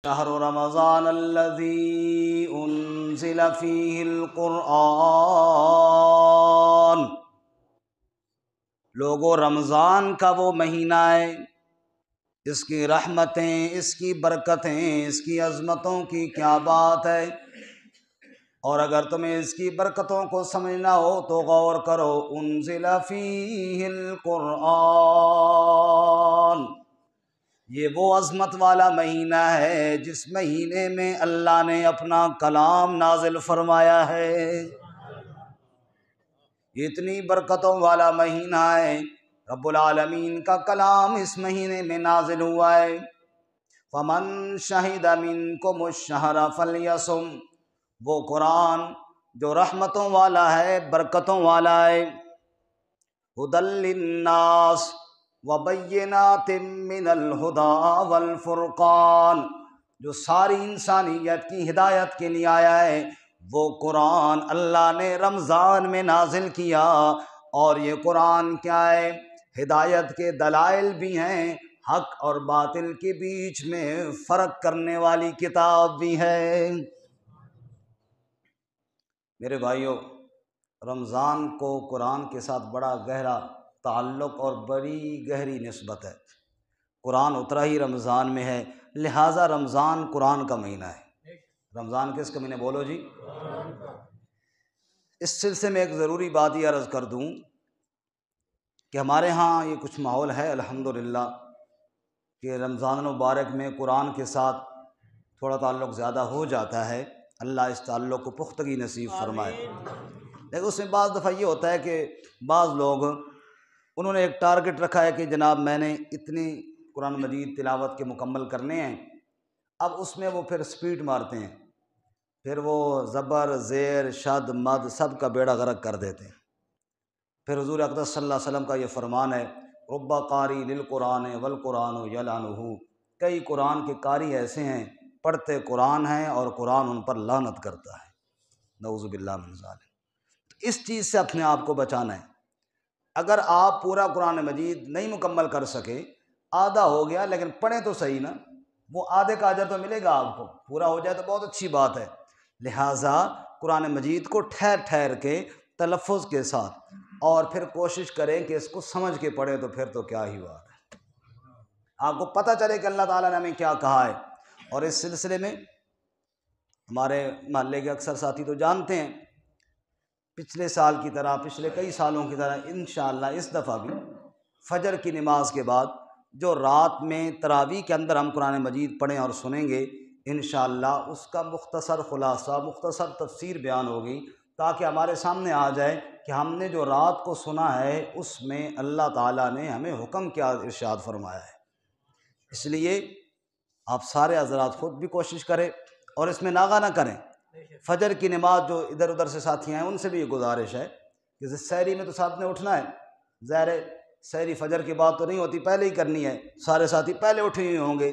شهر رمضان الذي انزل فيه القرآن۔ لوگو، رمضان کا وہ مہینہ ہے، اس کی رحمتیں، اس کی برکتیں، اس کی عظمتوں کی کیا بات ہے۔ اور اگر تمہیں اس کی برکتوں کو سمجھنا ہو تو غور کرو، انزل فیہ القرآن، یہ وہ عظمت والا مہینہ ہے جس مہینے میں اللہ نے اپنا کلام نازل فرمایا ہے۔ یہ اتنی برکتوں والا مہینہ ہے، رب العالمین کا کلام اس مہینے میں نازل ہوا ہے۔ فمن شہد منکم الشہر فلیصم، وہ قرآن جو رحمتوں والا ہے، برکتوں والا ہے۔ ھدی للناس وبینات من الہدی والفرقان، جو ساری انسانیت کی ہدایت کے لیے آیا ہے، وہ قرآن اللہ نے رمضان میں نازل کیا۔ اور یہ قرآن کیا ہے؟ ہدایت کے دلائل بھی ہیں، حق اور باطل کے بیچ میں فرق کرنے والی کتاب بھی ہے۔ میرے بھائیوں، رمضان کو قرآن کے ساتھ بڑا گہرا تعلق اور بڑی گہری نسبت ہے۔ قرآن اترا ہی رمضان میں ہے، لہٰذا رمضان قرآن کا مہینہ ہے۔ رمضان کس کا مہینہ بولو جی؟ اس سلسلے میں ایک ضروری بات یہ عرض کر دوں کہ ہمارے ہاں یہ کچھ ماحول ہے الحمدللہ کہ رمضان المبارک میں قرآن کے ساتھ تھوڑا تعلق زیادہ ہو جاتا ہے۔ اللہ اس تعلق کو پختگی نصیب فرمائے۔ لیکن اس میں بعض دفعہ یہ ہوتا ہے کہ بعض لوگ انہوں نے ایک ٹارگٹ رکھا ہے کہ جناب میں نے اتنی قرآن مجید تلاوت کے مکمل کرنے ہیں، اب اس میں وہ پھر سپیڈ مارتے ہیں، پھر وہ زبر، زیر، شد، مد سب کا بیڑا غرق کر دیتے ہیں۔ پھر حضور اقدس صلی اللہ علیہ وسلم کا یہ فرمان ہے، رب قاری للقرآن والقرآن یلعنہ، کئی قرآن کے قاری ایسے ہیں، پڑھتے قرآن ہیں اور قرآن ان پر لعنت کرتا ہے، نعوذ باللہ من ذالک۔ اس چیز سے اپنے آپ کو بچانا ہے۔ اگر آپ پورا قرآن مجید نہیں مکمل کر سکے، آدھا ہو گیا لیکن پڑھیں تو صحیح نا، وہ آدھے کا اجر تو ملے گا آپ کو، پورا ہو جائے تو بہت اچھی بات ہے۔ لہٰذا قرآن مجید کو ٹھہر ٹھہر کے تلفظ کے ساتھ اور پھر کوشش کریں کہ اس کو سمجھ کے پڑھیں، تو پھر تو کیا ہی بات ہے، آپ کو پتہ چلے کہ اللہ تعالیٰ نے ہمیں کیا کہا ہے۔ اور اس سلسلے میں ہمارے محلے کے اکثر ساتھی تو جانتے ہیں، پچھلے سال کی طرح، پچھلے کئی سالوں کی طرح انشاءاللہ اس دفعہ بھی فجر کی نماز کے بعد جو رات میں تراویح کے اندر ہم قرآن مجید پڑھیں اور سنیں گے، انشاءاللہ اس کا مختصر خلاصہ، مختصر تفسیر بیان ہوگی، تاکہ ہمارے سامنے آ جائے کہ ہم نے جو رات کو سنا ہے اس میں اللہ تعالیٰ نے ہمیں حکم کیا ارشاد فرمایا ہے۔ اس لیے آپ سارے حضرات خود بھی کوشش کریں اور اس میں ناغہ نہ کریں۔ فجر کی نماز جو ادھر ادھر سے ساتھی ہیں ان سے بھی یہ گزارش ہے کہ سحری میں تو ساتھ نے اٹھنا ہے، ظاہر ہے سحری فجر کی بات تو نہیں ہوتی، پہلے ہی کرنی ہے، سارے ساتھی پہلے اٹھے ہوئے ہوں گے،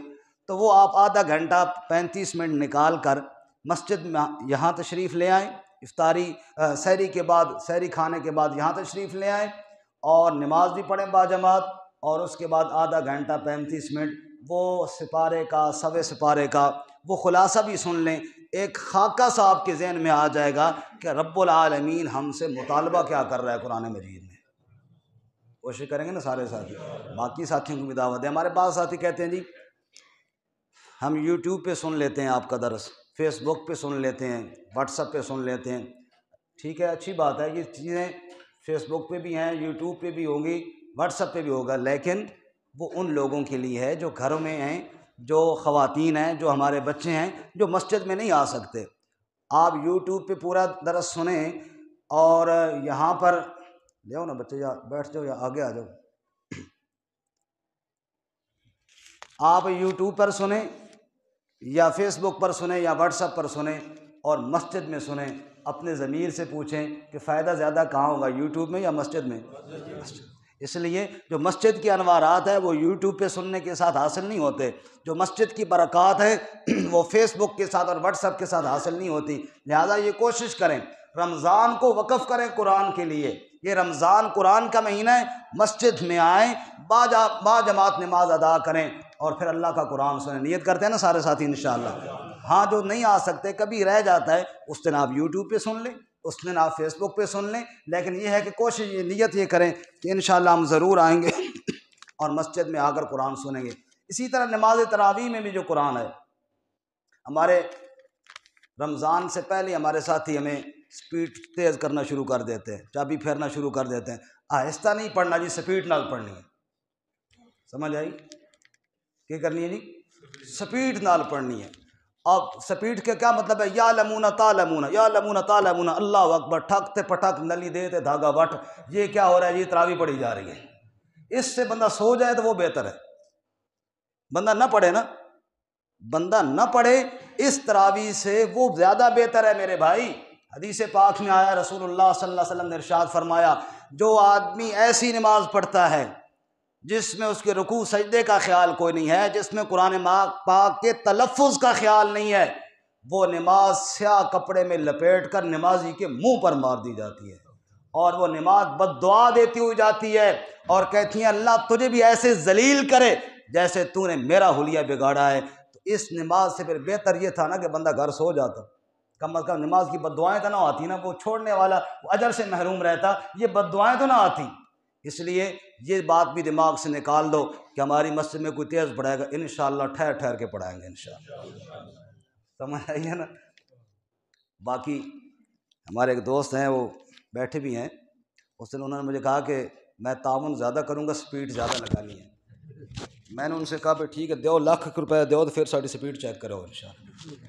تو وہ آپ آدھا گھنٹہ 35 منٹ نکال کر مسجد میں یہاں تشریف لے آئیں، افطاری سحری کے بعد، سحری کھانے کے بعد یہاں تشریف لے آئیں اور نماز بھی پڑھیں باجماعت، اور اس کے بعد آدھا گھنٹہ 35 منٹ وہ سپارے کا، سوے سپارے کا وہ خلاصہ بھی سن لیں۔ ایک خاکہ سا آپ کے ذہن میں آ جائے گا کہ رب العالمین ہم سے مطالبہ کیا کر رہا ہے قرآن مجید میں۔ کوشش کریں گے نا سارے ساتھی، باقی ساتھیوں کو بھی دعوت ہے۔ ہمارے بعض ساتھی کہتے ہیں جی ہم یوٹیوب پہ سن لیتے ہیں آپ کا درس، فیس بک پہ سن لیتے ہیں، واٹس ایپ پہ سن لیتے ہیں۔ ٹھیک ہے، اچھی بات ہے، یہ چیزیں فیس بک پہ بھی ہیں، یوٹیوب پہ بھی ہوں گی، واٹس ایپ پہ بھی ہوگا، لیکن وہ ان لوگوں کے لیے ہے جو گھروں میں ہیں، جو خواتین ہیں، جو ہمارے بچے ہیں، جو مسجد میں نہیں آ سکتے۔ آپ یوٹیوب پہ پورا درس سنیں اور یہاں پر لے آؤ نا بچے، یا بیٹھ جاؤ یا آگے آ جاؤ، آپ یوٹیوب پر سنیں یا فیس بک پر سنیں یا واٹس ایپ پر سنیں اور مسجد میں سنیں، اپنے ضمیر سے پوچھیں کہ فائدہ زیادہ کہاں ہوگا، یوٹیوب میں یا مسجد میں؟ اس لیے جو مسجد کے انوارات ہیں وہ یوٹیوب پہ سننے کے ساتھ حاصل نہیں ہوتے، جو مسجد کی برکات ہیں وہ فیس بک کے ساتھ اور واٹس ایپ کے ساتھ حاصل نہیں ہوتی۔ لہٰذا یہ کوشش کریں رمضان کو وقف کریں قرآن کے لیے. یہ رمضان قرآن کا مہینہ ہے. مسجد میں آئیں, با جماعت نماز ادا کریں اور پھر اللہ کا قرآن سنیں. نیت کرتے ہیں نا سارے ساتھی انشاءاللہ؟ ہاں, جو نہیں آ سکتے, کبھی رہ جاتا ہے, اس دن آپ یوٹیوب پہ سن لیں, اس دن آپ فیس بک پہ سن لیں. لیکن یہ ہے کہ کوشش, یہ نیت یہ کریں کہ انشاءاللہ ہم ضرور آئیں گے اور مسجد میں آ کر قرآن سنیں گے. اسی طرح نماز تراویح میں بھی جو قرآن ہے, ہمارے رمضان سے پہلے ہمارے ساتھی ہمیں سپیڈ تیز کرنا شروع کر دیتے ہیں, چابی پھیرنا شروع کر دیتے ہیں. آہستہ نہیں پڑھنا جی, سپیڈ نال پڑھنی ہے. سمجھ آئی؟ کیا کرنی ہے جی؟ سپیڈ نال پڑھنی ہے. اب سپیڈ کے کیا مطلب ہے؟ یا لمون تعلمون, یا لمون تعلمون, اللہ اکبر, ٹھکتے پٹک نلی دیتے دھاگا وٹ. یہ کیا ہو رہا ہے جی؟ تراویح پڑھی جا رہی ہے. اس سے بندہ سو جائے تو وہ بہتر ہے. بندہ نہ پڑھے نا, بندہ نہ پڑھے اس تراویح سے, وہ زیادہ بہتر ہے میرے بھائی. حدیث پاک میں آیا, رسول اللہ صلی اللہ علیہ وسلم نے ارشاد فرمایا, جو آدمی ایسی نماز پڑھتا ہے جس میں اس کے رکوع سجدے کا خیال کوئی نہیں ہے, جس میں قرآن پاک کے تلفظ کا خیال نہیں ہے, وہ نماز سیاہ کپڑے میں لپیٹ کر نمازی کے منہ پر مار دی جاتی ہے, اور وہ نماز بد دعا دیتی ہوئی جاتی ہے, اور کہتی ہیں اللہ تجھے بھی ایسے ذلیل کرے جیسے تو نے میرا حلیہ بگاڑا ہے. تو اس نماز سے پھر بہتر یہ تھا نا کہ بندہ گھر سو جاتا, کم از کم نماز کی بد دعائیں تو نہ آتی نا, وہ چھوڑنے والا وہ اجر سے محروم رہتا, یہ بد دعائیں تو نہ آتی. اس لیے یہ بات بھی دماغ سے نکال دو کہ ہماری مسجد میں کوئی تیز پڑھائے گا, انشاءاللہ ٹھہر ٹھہر کے پڑھائیں گے انشاءاللہ. سمجھ آئی ہے نا؟ باقی ہمارے ایک دوست ہیں, وہ بیٹھے بھی ہیں, اس دن انہوں نے مجھے کہا کہ میں تعاون زیادہ کروں گا, سپیڈ زیادہ لگانی ہے. میں نے ان سے کہا پھر ٹھیک ہے, دیو لاکھ روپے دیو تو پھر ساری سپیڈ چیک کرو انشاءاللہ,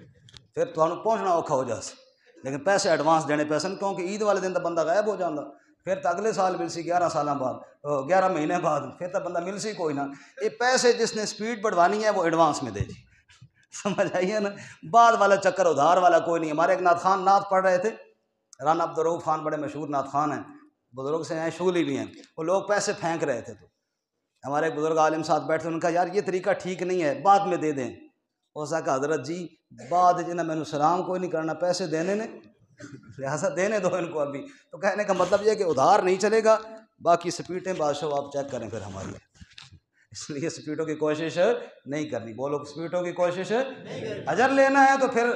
پھر تو پہنچنا اوکھا ہو جاس. لیکن پیسے ایڈوانس دینے پیسے, کیونکہ عید والے دن تو بندہ غائب ہو جاتا, پھر تو اگلے سال مل سی 11 سال بعد, 11 مہینے بعد, پھر تو بندہ مل سی کوئی نہ. یہ پیسے جس نے سپیڈ بڑھوانی ہے وہ ایڈوانس میں دے جی. سمجھ آئیے نا؟ بعد والا چکر, ادھار والا کوئی نہیں. ہمارے ایک نعت خان نعت پڑھ رہے تھے, رانا عبدالرؤف خان بڑے مشہور نعت خان ہیں, بزرگ سے ہیں, شغلی بھی ہیں. وہ لوگ پیسے پھینک رہے تھے, تو ہمارے ایک بزرگ عالم ساتھ بیٹھے, ان کا یار یہ طریقہ ٹھیک نہیں ہے, بعد میں دے دیں. اس کا حضرت جی بعد جنہیں میں نے سلام کوئی نہیں کرنا, پیسے دینے نے, لہٰذا دینے دو ان کو ابھی. تو کہنے کا مطلب یہ کہ ادھار نہیں چلے گا, باقی سپیٹیں بادشاہ آپ چیک کریں پھر ہماری. اس لیے سپیٹوں کی کوشش نہیں کرنی. بولو سپیٹوں کی کوشش, اجر لینا ہے تو پھر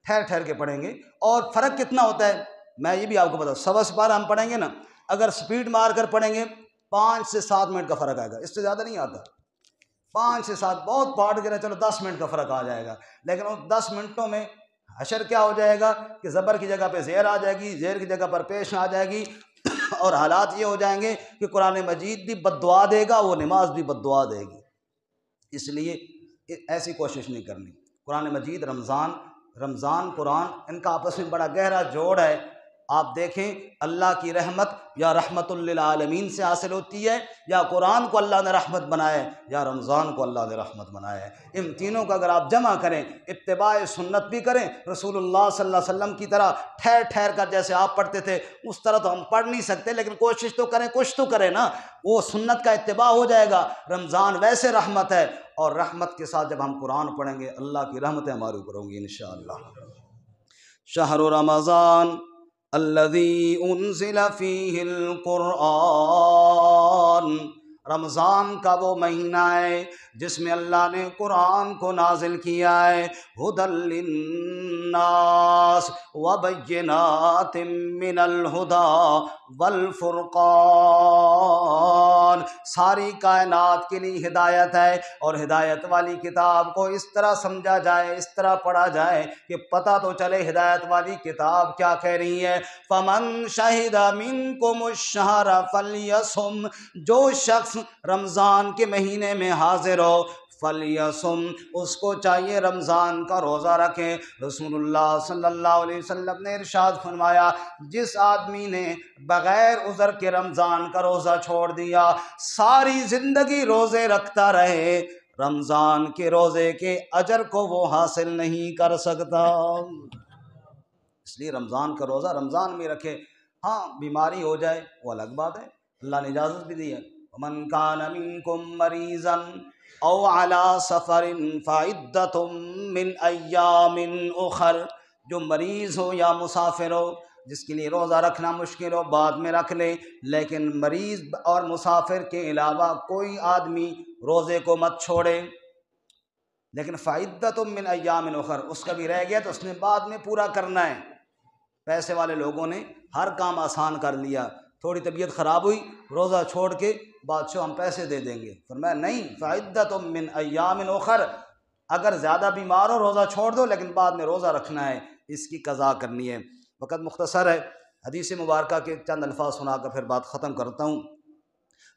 ٹھہر ٹھہر کے پڑھیں گے. اور فرق کتنا ہوتا ہے میں یہ بھی آپ کو بتاؤں. سوا سپارہ ہم پڑھیں گے نا, اگر سپیڈ مار کر پڑھیں گے 5 سے 7 منٹ کا فرق آئے گا, اس سے زیادہ نہیں آتا. 5 سے 7 بہت پاٹ کے رہے, چلو 10 منٹ کا فرق آ جائے گا. لیکن ان 10 منٹوں میں حشر کیا ہو جائے گا کہ زبر کی جگہ پہ زیر آ جائے گی, زیر کی جگہ پر پیش آ جائے گی, اور حالات یہ ہو جائیں گے کہ قرآن مجید بھی بد دعا دے گا, وہ نماز بھی بد دعا دے گی. اس لیے ایسی کوشش نہیں کرنی. قرآن مجید, رمضان قرآن, ان کا آپس میں بڑا گہرا جوڑ ہے. آپ دیکھیں, اللہ کی رحمت یا رحمت للعالمین سے حاصل ہوتی ہے, یا قرآن کو اللہ نے رحمت بنایا ہے, یا رمضان کو اللہ نے رحمت بنایا ہے. ان تینوں کا اگر آپ جمع کریں, اتباع سنت بھی کریں, رسول اللہ صلی اللہ علیہ وسلم کی طرح ٹھہر ٹھہر کر جیسے آپ پڑھتے تھے اس طرح تو ہم پڑھ نہیں سکتے, لیکن کوشش تو کریں, کچھ تو کریں نا, وہ سنت کا اتباع ہو جائے گا. رمضان ویسے رحمت ہے, اور رحمت کے ساتھ جب ہم قرآن پڑھیں گے اللہ کی رحمتیں ہمارے اوپر ہوں گی انشاءاللہ. شہر رمضان الذی انزل فیہ القرآن, رمضان کا وہ مہینہ ہے جس میں اللہ نے قرآن کو نازل کیا ہے. ھدی للناس وبینات من الھدی والفرقان, ساری کائنات کے لیے ہدایت ہے, اور ہدایت والی کتاب کو اس طرح سمجھا جائے, اس طرح پڑھا جائے کہ پتہ تو چلے ہدایت والی کتاب کیا کہہ رہی ہے. فمن شہد منکم الشہر فلیصم, جو شخص رمضان کے مہینے میں حاضر ہو, فلیصم, اس کو چاہیے رمضان کا روزہ رکھیں. رسول اللہ صلی اللہ علیہ وسلم نے ارشاد فرمایا, جس آدمی نے بغیر عذر کے رمضان کا روزہ چھوڑ دیا, ساری زندگی روزے رکھتا رہے, رمضان کے روزے کے اجر کو وہ حاصل نہیں کر سکتا. اس لیے رمضان کا روزہ رمضان میں رکھے. ہاں بیماری ہو جائے وہ الگ بات ہے, اللہ نے اجازت بھی دی ہے. وَمَنْ كَانَ مِنْكُمْ مَرِيضًا أَوْ عَلَى سَفَرٍ فَعِدَّةٌ مِّنْ أَيَّامٍ أُخَرَ, جو مریض ہو یا مسافر ہو, جس کے لیے روزہ رکھنا مشکل ہو بعد میں رکھ لے، لیکن مریض اور مسافر کے علاوہ کوئی آدمی روزے کو مت چھوڑے۔ لیکن فعدۃ من ایام اخر، اس کا بھی رہ گیا تو اس نے بعد میں پورا کرنا ہے۔ پیسے والے لوگوں نے ہر کام آسان کر لیا، تھوڑی طبیعت خراب ہوئی روزہ چھوڑ کے بادشاہ ہم پیسے دے دیں گے، فرمایا نہیں، فعدۃ من ایام اخر، اگر زیادہ بیمار ہو روزہ چھوڑ دو لیکن بعد میں روزہ رکھنا ہے، اس کی قضا کرنی ہے۔ وقت مختصر ہے، حدیث مبارکہ کے چند الفاظ سنا کر پھر بات ختم کرتا ہوں۔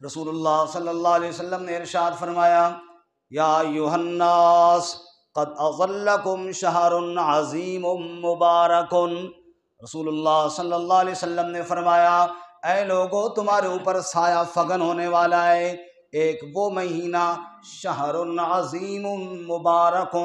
رسول اللہ صلی اللہ علیہ وسلم نے ارشاد فرمایا، یا ایھا الناس قد اظلکم شہر عظیم مبارک۔ رسول اللہ صلی اللہ علیہ وسلم نے فرمایا، اے لوگو تمہارے اوپر سایہ فگن ہونے والا ہے ایک وہ مہینہ، شہر عظیم مبارک،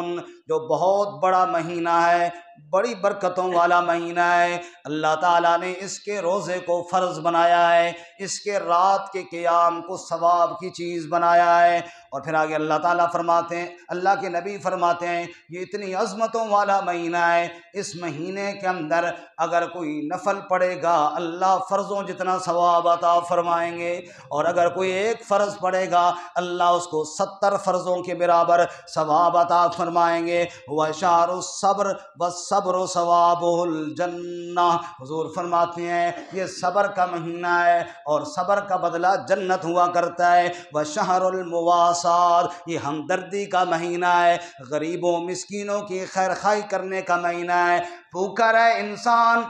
جو بہت بڑا مہینہ ہے، بڑی برکتوں والا مہینہ ہے۔ اللہ تعالیٰ نے اس کے روزے کو فرض بنایا ہے، اس کے رات کے قیام کو ثواب کی چیز بنایا ہے۔ اور پھر آگے اللہ تعالیٰ فرماتے ہیں، اللہ کے نبی فرماتے ہیں، یہ اتنی عظمتوں والا مہینہ ہے، اس مہینے کے اندر اگر کوئی نفل پڑے گا اللہ فرضوں جتنا ثواب عطا فرمائیں گے، اور اگر کوئی ایک فرض پڑے گا اللہ اس کو 70 فرضوں کے برابر ثواب عطا فرمائیں گے۔ وشہر الصبر والصبر ثوابہ الجنہ، حضور فرماتے ہیں یہ صبر کا مہینہ ہے اور صبر کا بدلہ جنت ہوا کرتا ہے۔ وشہر المواسات، یہ ہمدردی کا مہینہ ہے، غریبوں مسکینوں کی خیر خواہی کرنے کا مہینہ ہے۔ بھوکا رہے انسان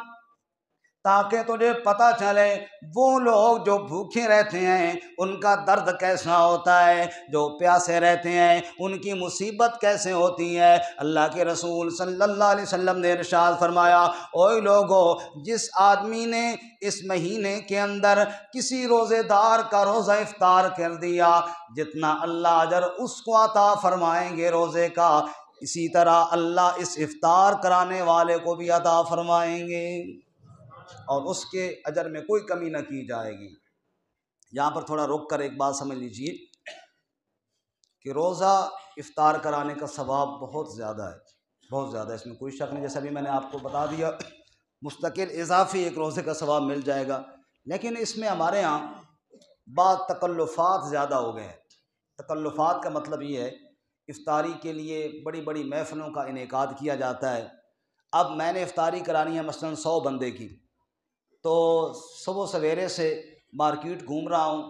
تاکہ تجھے پتہ چلے وہ لوگ جو بھوکے رہتے ہیں ان کا درد کیسا ہوتا ہے، جو پیاسے رہتے ہیں ان کی مصیبت کیسے ہوتی ہے۔ اللہ کے رسول صلی اللہ علیہ وسلم نے ارشاد فرمایا، اوے لوگو، جس آدمی نے اس مہینے کے اندر کسی روزے دار کا روزہ افطار کر دیا، جتنا اللہ اجر اس کو عطا فرمائیں گے روزے کا، اسی طرح اللہ اس افطار کرانے والے کو بھی عطا فرمائیں گے، اور اس کے اجر میں کوئی کمی نہ کی جائے گی۔ یہاں پر تھوڑا رک کر ایک بات سمجھ لیجیے کہ روزہ افطار کرانے کا ثواب بہت زیادہ ہے، بہت زیادہ ہے، اس میں کوئی شک نہیں۔ جیسا بھی میں نے آپ کو بتا دیا، مستقل اضافی ایک روزے کا ثواب مل جائے گا، لیکن اس میں ہمارے ہاں بعض تکلفات زیادہ ہو گئے ہیں۔ تکلفات کا مطلب یہ ہے، افطاری کے لیے بڑی بڑی محفلوں کا انعقاد کیا جاتا ہے۔ اب میں نے افطاری کرانی ہے مثلاً 100 بندے کی، تو صبح سویرے سے مارکیٹ گھوم رہا ہوں،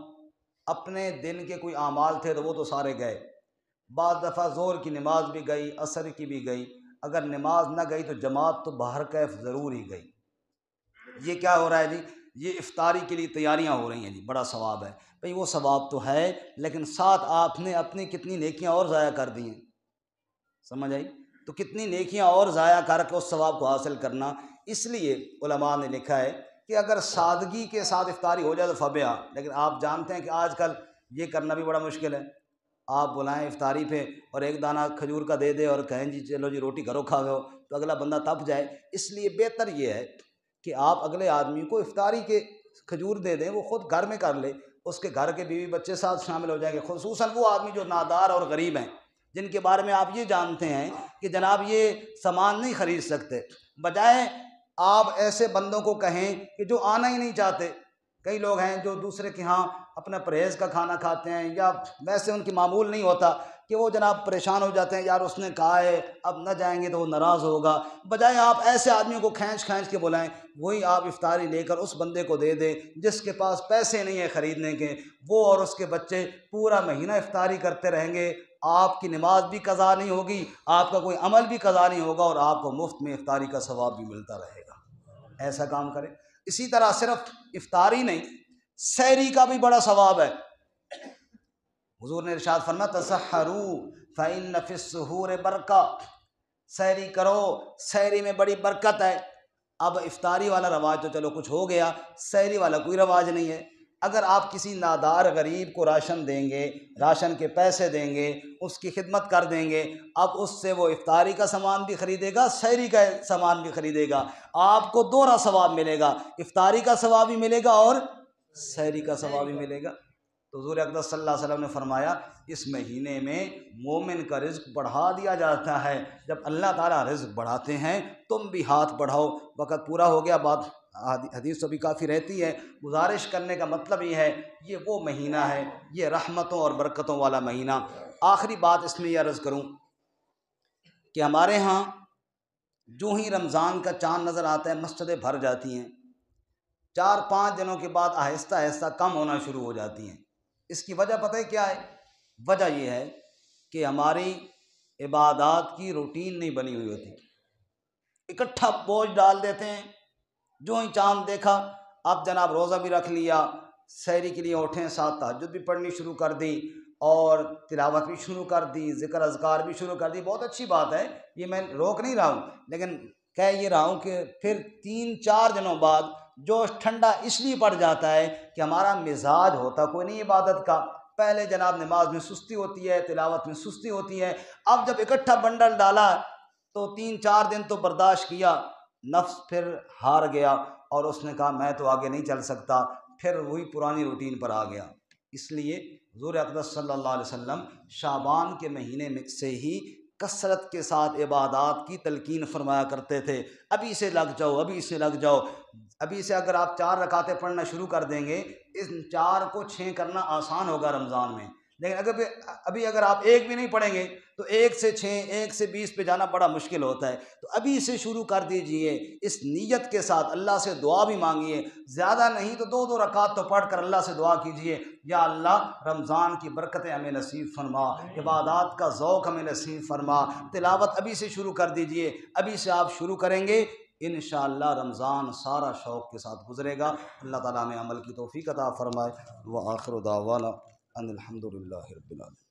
اپنے دن کے کوئی اعمال تھے تو وہ تو سارے گئے، بعض دفعہ ظہر کی نماز بھی گئی، عصر کی بھی گئی، اگر نماز نہ گئی تو جماعت تو باہر کیف ضرور ہی گئی۔ یہ کیا ہو رہا ہے جی؟ یہ افطاری کے لیے تیاریاں ہو رہی ہیں جی، بڑا ثواب ہے۔ بھئی وہ ثواب تو ہے، لیکن ساتھ آپ نے اپنی کتنی نیکیاں اور ضائع کر دی ہیں، سمجھ آئی؟ تو کتنی نیکیاں اور ضائع کر کے اس ثواب کو حاصل کرنا۔ اس لیے علماء نے لکھا ہے کہ اگر سادگی کے ساتھ افطاری ہو جائے تو فبیہا، لیکن آپ جانتے ہیں کہ آج کل یہ کرنا بھی بڑا مشکل ہے۔ آپ بلائیں افطاری پہ اور ایک دانہ کھجور کا دے دے اور کہیں جی چلو جی روٹی گھروں کھا گئے، تو اگلا بندہ تپ جائے۔ اس لیے بہتر یہ ہے کہ آپ اگلے آدمی کو افطاری کے کھجور دے دیں، وہ خود گھر میں کر لے، اس کے گھر کے بیوی بچے ساتھ شامل ہو جائیں گے، خصوصاً وہ آدمی جو نادار اور غریب ہیں، جن کے بارے میں آپ یہ جانتے ہیں کہ جناب یہ سامان نہیں خرید سکتے، بجائے آپ ایسے بندوں کو کہیں کہ جو آنا ہی نہیں چاہتے۔ کئی لوگ ہیں جو دوسرے کے ہاں اپنا پرہیز کا کھانا کھاتے ہیں، یا ویسے ان کی معمول نہیں ہوتا کہ وہ جناب پریشان ہو جاتے ہیں، یار اس نے کہا ہے اب نہ جائیں گے تو وہ ناراض ہوگا، بجائے آپ ایسے آدمیوں کو کھینچ کے بلائیں، وہی آپ افطاری لے کر اس بندے کو دے دیں جس کے پاس پیسے نہیں ہیں خریدنے کے، وہ اور اس کے بچے پورا مہینہ افطاری کرتے رہیں گے، آپ کی نماز بھی قضا نہیں ہوگی، آپ کا کوئی عمل بھی قضا نہیں ہوگا، اور آپ کو مفت میں افطاری کا ثواب بھی ملتا رہے گا۔ ایسا کام کریں۔ اسی طرح صرف افطاری نہیں، سحری کا بھی بڑا ثواب ہے۔ حضور نے ارشاد فرمایا، تسحروا فإن فی السحور برکہ، سحری کرو، سحری میں بڑی برکت ہے۔ اب افطاری والا رواج تو چلو کچھ ہو گیا، سحری والا کوئی رواج نہیں ہے۔ اگر آپ کسی نادار غریب کو راشن دیں گے، راشن کے پیسے دیں گے، اس کی خدمت کر دیں گے، اب اس سے وہ افطاری کا سامان بھی خریدے گا، سحری کا سامان بھی خریدے گا، آپ کو دوہرا ثواب ملے گا، افطاری کا ثواب بھی ملے گا اور سحری کا ثواب بھی ملے گا۔ تو حضور اقدس صلی اللہ علیہ وسلم نے فرمایا، اس مہینے میں مومن کا رزق بڑھا دیا جاتا ہے۔ جب اللہ تعالیٰ رزق بڑھاتے ہیں تم بھی ہاتھ بڑھاؤ۔ وقت پورا ہو گیا، بات حدیث تو بھی کافی رہتی ہے، گزارش کرنے کا مطلب یہ ہے یہ وہ مہینہ ہے، یہ رحمتوں اور برکتوں والا مہینہ۔ آخری بات اس میں یہ عرض کروں کہ ہمارے ہاں جو ہی رمضان کا چاند نظر آتا ہے مسجدیں بھر جاتی ہیں، 4-5 دنوں کے بعد آہستہ آہستہ کم ہونا شروع ہو جاتی ہیں۔ اس کی وجہ پتہ ہے کیا ہے؟ وجہ یہ ہے کہ ہماری عبادات کی روٹین نہیں بنی ہوئی ہوتی، اکٹھا بوجھ ڈال دیتے ہیں۔ جو ہی چاند دیکھا اب جناب روزہ بھی رکھ لیا، سحری کے لیے اٹھیں، ساتھ تہجد بھی پڑھنی شروع کر دی اور تلاوت بھی شروع کر دی، ذکر اذکار بھی شروع کر دی۔ بہت اچھی بات ہے، یہ میں روک نہیں رہا ہوں، لیکن کہہ یہ رہا ہوں کہ پھر 3-4 دنوں بعد جوش ٹھنڈا اس لیے پڑ جاتا ہے کہ ہمارا مزاج ہوتا کوئی نہیں عبادت کا۔ پہلے جناب نماز میں سستی ہوتی ہے، تلاوت میں سستی ہوتی ہے، اب جب اکٹھا بنڈل ڈالا تو 3-4 دن تو برداشت کیا، نفس پھر ہار گیا اور اس نے کہا میں تو آگے نہیں چل سکتا، پھر وہی پرانی روٹین پر آ گیا۔ اس لیے حضور اقدس صلی اللہ علیہ وسلم شعبان کے مہینے میں سے ہی کثرت کے ساتھ عبادات کی تلقین فرمایا کرتے تھے، ابھی سے لگ جاؤ، ابھی سے لگ جاؤ۔ ابھی سے اگر آپ 4 رکعتیں پڑھنا شروع کر دیں گے، ان 4 کو 6 کرنا آسان ہوگا رمضان میں، لیکن ابھی اگر آپ ایک بھی نہیں پڑھیں گے تو 1 سے 6، 1 سے 20 پہ جانا بڑا مشکل ہوتا ہے۔ تو ابھی سے شروع کر دیجئے، اس نیت کے ساتھ اللہ سے دعا بھی مانگیے، زیادہ نہیں تو 2 رکعت تو پڑھ کر اللہ سے دعا کیجئے، یا اللہ رمضان کی برکتیں ہمیں نصیب فرما، عبادات کا ذوق ہمیں نصیب فرما۔ تلاوت ابھی سے شروع کر دیجئے، ابھی سے آپ شروع کریں گے، انشاءاللہ رمضان سارا شوق کے ساتھ گزرے گا۔ اللہ تعالیٰ ہمیں عمل کی توفیق عطا فرمائے۔ وآخر دعوانا ان الحمد للہ رب العالمین۔